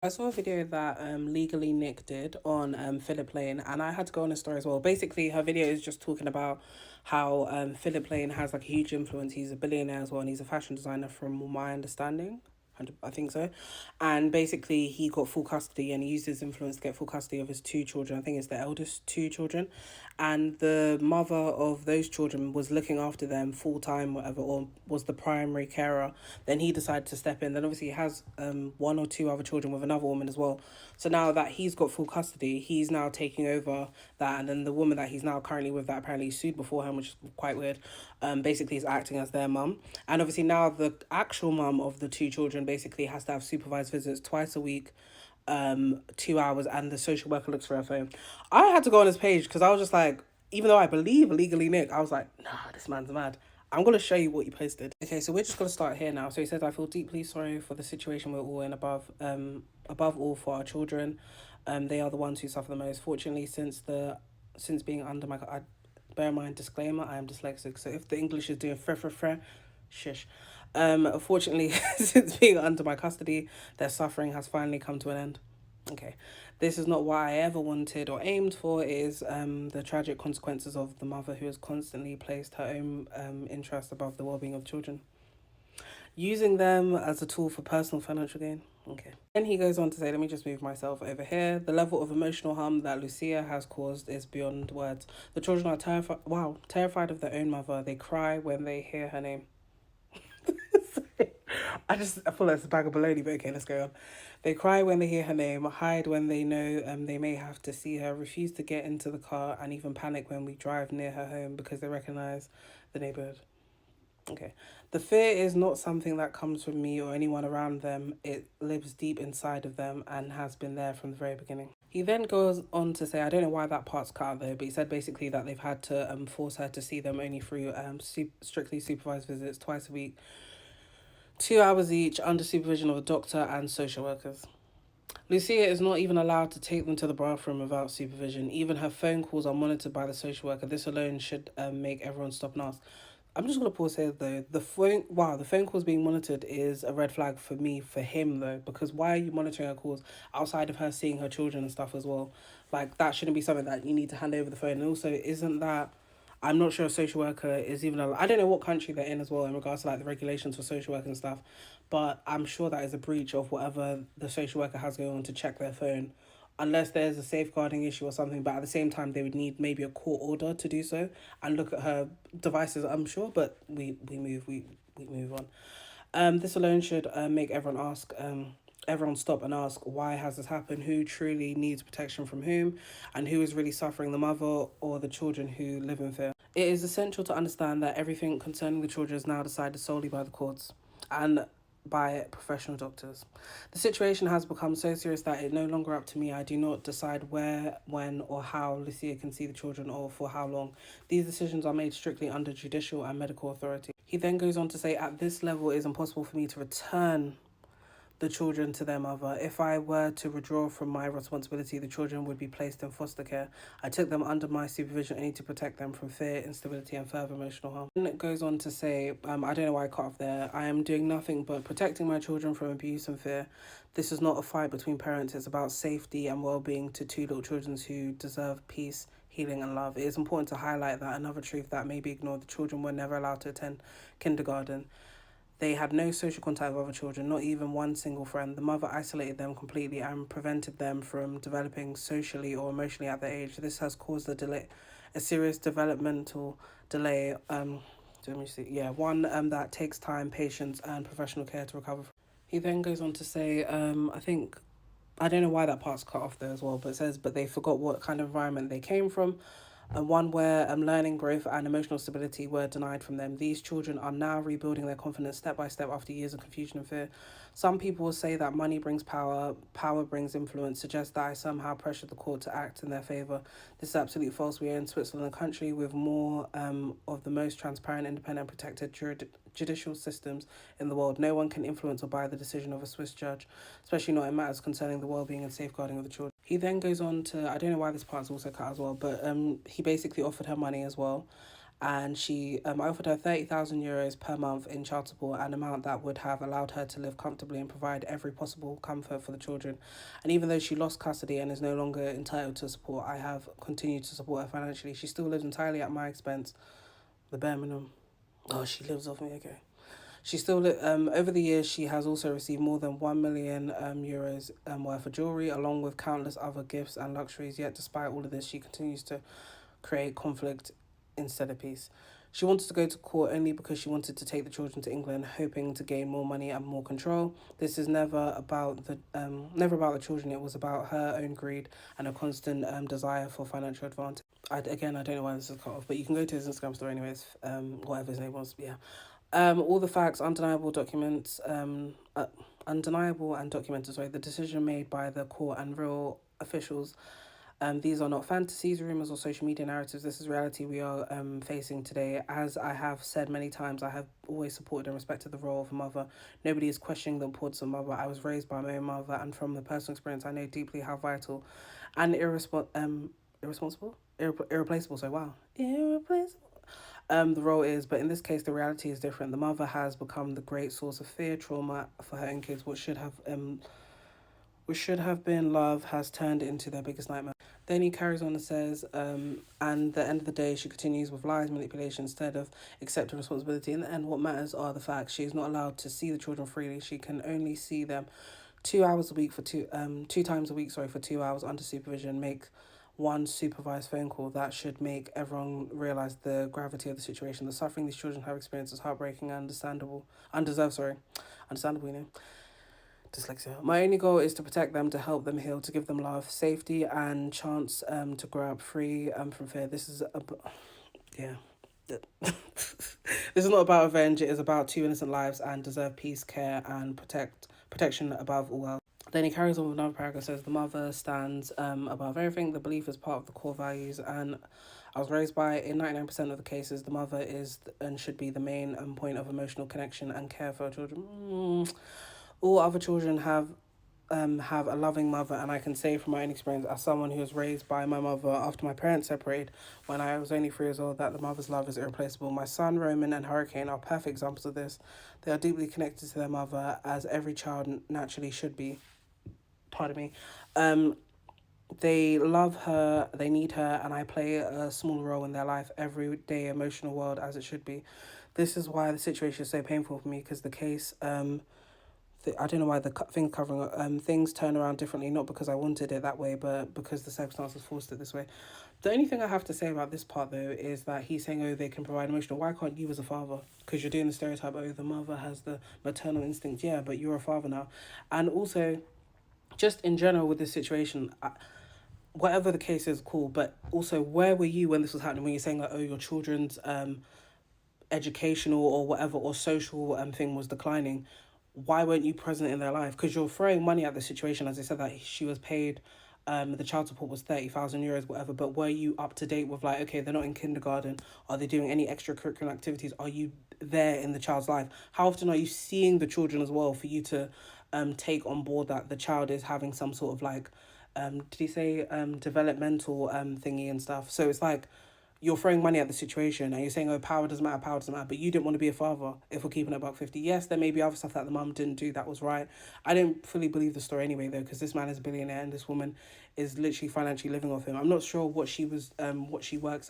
I saw a video that Legally Nick did on Philip Plein, and I had to go on his story as well. Basically, her video is just talking about how Philip Plein has like a huge influence. He's a billionaire as well, and he's a fashion designer from my understanding. I think so. And basically, he got full custody and he used his influence to get full custody of his two children. I think it's the eldest two children. And the mother of those children was looking after them full time, whatever, or was the primary carer. Then he decided to step in. Then obviously, he has one or two other children with another woman as well. So now that he's got full custody, he's now taking over that. And then the woman that he's now currently with, that apparently sued before him, which is quite weird, basically is acting as their mum. And obviously, now the actual mum of the two children basically has to have supervised visits twice a week, 2 hours, and the social worker looks for her phone. I had to go on his page because I was just like, even though I believe Legally Nick, I was like, nah, this man's mad. I'm going to show you what he posted. Okay, so we're just going to start here now. So he says, I feel deeply sorry for the situation we're all in, above all for our children. They are the ones who suffer the most. Fortunately, since being under my... bear in mind, disclaimer, I am dyslexic. So if the English is doing fre, shush. Fortunately, since being under my custody, their suffering has finally come to an end. Okay, this is not what I ever wanted or aimed for. It is the tragic consequences of the mother who has constantly placed her own interest above the well-being of children, using them as a tool for personal financial gain. Okay. Then he goes on to say, let me just move myself over here. The level of emotional harm that Lucia has caused is beyond words. The children are terrified of their own mother. They cry when they hear her name. I feel like it's a bag of baloney, but okay, let's go on. They cry when they hear her name, hide when they know they may have to see her, refuse to get into the car, and even panic when we drive near her home because they recognise the neighbourhood. Okay. The fear is not something that comes from me or anyone around them. It lives deep inside of them and has been there from the very beginning. He then goes on to say, I don't know why that part's cut out though, but he said basically that they've had to force her to see them only through strictly supervised visits twice a week, 2 hours each, under supervision of a doctor and social workers. Lucia is not even allowed to take them to the bathroom without supervision. Even her phone calls are monitored by the social worker. This alone should make everyone stop and ask. I'm just gonna pause here though. The phone calls being monitored is a red flag for me, for him though, because why are you monitoring her calls outside of her seeing her children and stuff as well? Like that shouldn't be something that you need to hand over the phone. And also, isn't that, I'm not sure a social worker is even allowed. I don't know what country they're in as well in regards to like the regulations for social work and stuff, but I'm sure that is a breach of whatever the social worker has going on to check their phone, unless there's a safeguarding issue or something. But at the same time, they would need maybe a court order to do so and look at her devices, I'm sure. But we move on. This alone should make everyone stop and ask, why has this happened? Who truly needs protection from whom? And who is really suffering, the mother or the children who live in fear? It is essential to understand that everything concerning the children is now decided solely by the courts and by professional doctors. The situation has become so serious that it's no longer up to me. I do not decide where, when, or how Lucia can see the children or for how long. These decisions are made strictly under judicial and medical authority. He then goes on to say, at this level, it is impossible for me to return the children to their mother. If I were to withdraw from my responsibility, the children would be placed in foster care. I took them under my supervision only to protect them from fear, instability, and further emotional harm. And it goes on to say, I don't know why I cut off there. I am doing nothing but protecting my children from abuse and fear. This is not a fight between parents. It's about safety and well-being to two little children who deserve peace, healing, and love. It is important to highlight that another truth that may be ignored: the children were never allowed to attend kindergarten. They had no social contact with other children, not even one single friend. The mother isolated them completely and prevented them from developing socially or emotionally at their age. This has caused a serious developmental delay. Let me see. Yeah, one that takes time, patience, and professional care to recover from. He then goes on to say, I don't know why that part's cut off there as well, but it says, but they forgot what kind of environment they came from, and one where learning, growth, and emotional stability were denied from them. These children are now rebuilding their confidence step by step after years of confusion and fear. Some people will say that money brings power, power brings influence, suggest that I somehow pressured the court to act in their favour. This is absolutely false. We are in Switzerland, a country with more of the most transparent, independent, and protected judicial systems in the world. No one can influence or buy the decision of a Swiss judge, especially not in matters concerning the well-being and safeguarding of the children. He then goes on to, I don't know why this part's also cut as well, but he basically offered her money as well. and she I offered her €30,000 per month in child support, an amount that would have allowed her to live comfortably and provide every possible comfort for the children. And even though she lost custody and is no longer entitled to support, I have continued to support her financially. She still lives entirely at my expense, the bare minimum. Oh, she lives off me, okay. She still, over the years, she has also received more than €1 million worth of jewelry, along with countless other gifts and luxuries. Yet, despite all of this, she continues to create conflict instead of peace. She wanted to go to court only because she wanted to take the children to England, hoping to gain more money and more control. This is never about the children. It was about her own greed and a constant desire for financial advantage. I don't know why this is cut off, but you can go to his Instagram story anyways. Whatever his name was, yeah. All the facts, undeniable and documented. Sorry, the decision made by the court and real officials. These are not fantasies, rumors, or social media narratives. This is reality we are facing today. As I have said many times, I have always supported and respected the role of a mother. Nobody is questioning the importance of a mother. I was raised by my own mother, and from the personal experience, I know deeply how vital and irreplaceable. So wow, irreplaceable. The role is, but in this case, the reality is different. The mother has become the great source of fear, trauma for her own kids. What should have been love has turned into their biggest nightmare. Then he carries on and says, and at the end of the day, she continues with lies, manipulation, instead of accepting responsibility. In the end, what matters are the facts. She is not allowed to see the children freely. She can only see them 2 hours a week for 2 times a week, for 2 hours under supervision. Make one supervised phone call. That should make everyone realize the gravity of the situation. The suffering these children have experienced is heartbreaking and understandable, dyslexia. My only goal is to protect them, to help them heal, to give them love, safety, and chance to grow up free from fear. Yeah. This is not about revenge. It is about two innocent lives and deserve peace, care, and protection above all else. Then he carries on with another paragraph. Says the mother stands above everything. The belief is part of the core values, and I was raised by, in 99% of the cases, the mother is and should be the main point of emotional connection and care for our children. All other children have a loving mother, and I can say from my own experience as someone who was raised by my mother after my parents separated when I was only 3 years old, that the mother's love is irreplaceable. My son, Roman, and Hurricane are perfect examples of this. They are deeply connected to their mother, as every child naturally should be. Pardon me. They love her, they need her, and I play a small role in their life, everyday emotional world, as it should be. This is why the situation is so painful for me, because the case I don't know why the thing covering things turn around differently, not because I wanted it that way, but because the circumstances forced it this way. The only thing I have to say about this part, though, is that he's saying, oh, they can provide emotional. Why can't you as a father? Because you're doing the stereotype, oh, the mother has the maternal instinct. Yeah, but you're a father now. And also, just in general with this situation, whatever the case is, cool. But also, where were you when this was happening? When you're saying, like, oh, your children's educational or whatever or social thing was declining, why weren't you present in their life? Because you're throwing money at the situation. As I said, that she was paid, the child support was €30,000, whatever. But were you up to date with, like, okay, they're not in kindergarten, are they doing any extracurricular activities, are you there in the child's life? How often are you seeing the children as well for you to take on board that the child is having some sort of, like, did he say developmental thingy and stuff? So it's like, you're throwing money at the situation and you're saying, oh, power doesn't matter, but you didn't want to be a father, if we're keeping it about 50. Yes, there may be other stuff that the mum didn't do that was right. I don't fully believe the story anyway, though, because this man is a billionaire and this woman is literally financially living off him. I'm not sure what she works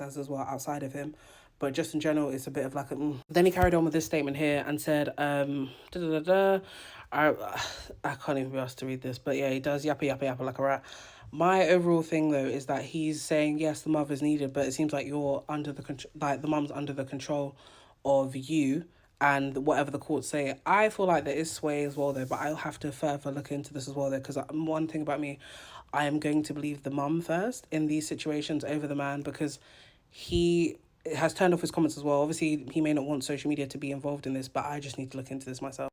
as well outside of him, but just in general, it's a bit of like a... Then he carried on with this statement here and said, I can't even be asked to read this, but yeah, he does yappa like a rat. My overall thing, though, is that he's saying, yes, the mother's needed, but it seems like you're under the control, like the mum's under the control of you and whatever the courts say. I feel like there is sway as well, though, but I'll have to further look into this as well, though, because one thing about me, I am going to believe the mum first in these situations over the man, because he has turned off his comments as well. Obviously, he may not want social media to be involved in this, but I just need to look into this myself.